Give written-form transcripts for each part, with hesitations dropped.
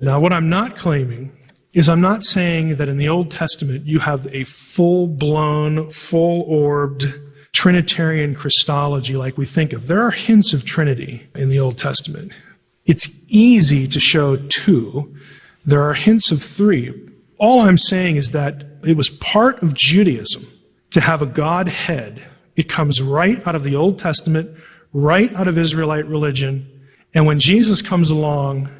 Now, what I'm not claiming is I'm not saying that in the Old Testament you have a full-blown, full-orbed Trinitarian Christology like we think of. There are hints of Trinity in the Old Testament. It's easy to show two. There are hints of three. All I'm saying is that it was part of Judaism to have a Godhead. It comes right out of the Old Testament, right out of Israelite religion. And when Jesus comes along,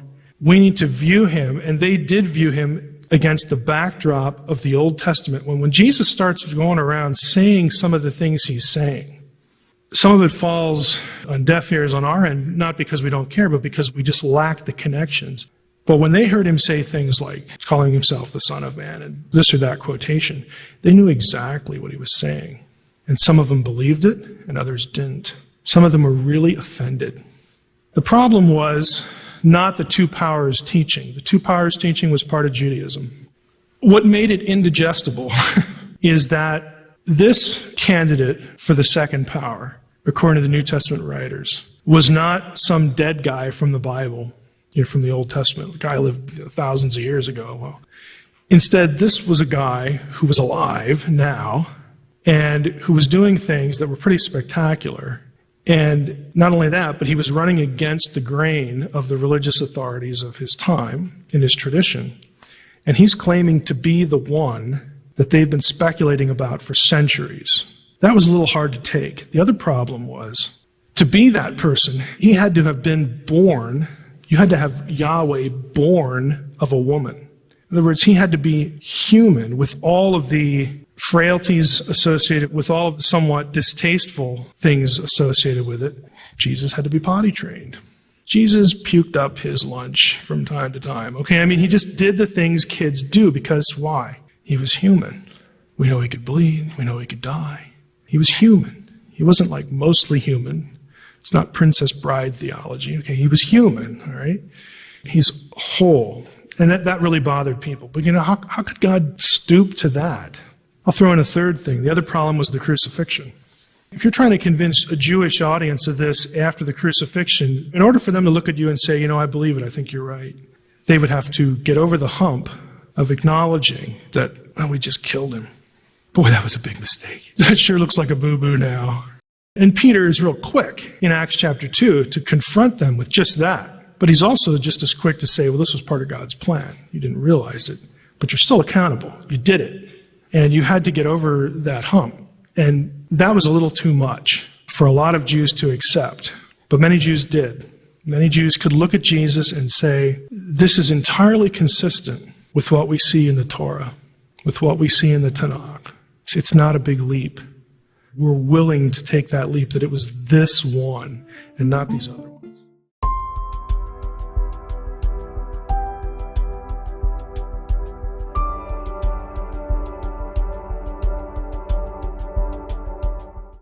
we need to view him, and they did view him against the backdrop of the Old Testament. When Jesus starts going around saying some of the things he's saying, some of it falls on deaf ears on our end, not because we don't care, but because we just lack the connections. But when they heard him say things like calling himself the Son of Man and this or that quotation, they knew exactly what he was saying. And some of them believed it, and others didn't. Some of them were really offended. The problem was not the two powers teaching. The two powers teaching was part of Judaism. What made it indigestible is that this candidate for the second power, according to the New Testament writers, was not some dead guy from the Bible, from the Old Testament. The guy lived thousands of years ago. Well, instead, this was a guy who was alive now and who was doing things that were pretty spectacular. And not only that, but he was running against the grain of the religious authorities of his time, in his tradition. And he's claiming to be the one that they've been speculating about for centuries. That was a little hard to take. The other problem was, to be that person, he had to have been born, you had to have Yahweh born of a woman. In other words, he had to be human with all of the frailties associated with all of the somewhat distasteful things associated with it. Jesus had to be potty trained. Jesus puked up his lunch from time to time. Okay, I mean, he just did the things kids do because why? He was human. We know he could bleed. We know he could die. He was human. He wasn't like mostly human. It's not Princess Bride theology. Okay, he was human, all right? He's whole. And that really bothered people. But how could God stoop to that? I'll throw in a third thing. The other problem was the crucifixion. If you're trying to convince a Jewish audience of this after the crucifixion, in order for them to look at you and say, I believe it, I think you're right, they would have to get over the hump of acknowledging that, we just killed him. Boy, that was a big mistake. That sure looks like a boo-boo now. And Peter is real quick in Acts chapter 2 to confront them with just that. But he's also just as quick to say, this was part of God's plan. You didn't realize it, but you're still accountable. You did it. And you had to get over that hump. And that was a little too much for a lot of Jews to accept. But many Jews did. Many Jews could look at Jesus and say, this is entirely consistent with what we see in the Torah, with what we see in the Tanakh. It's not a big leap. We're willing to take that leap that it was this one and not these others.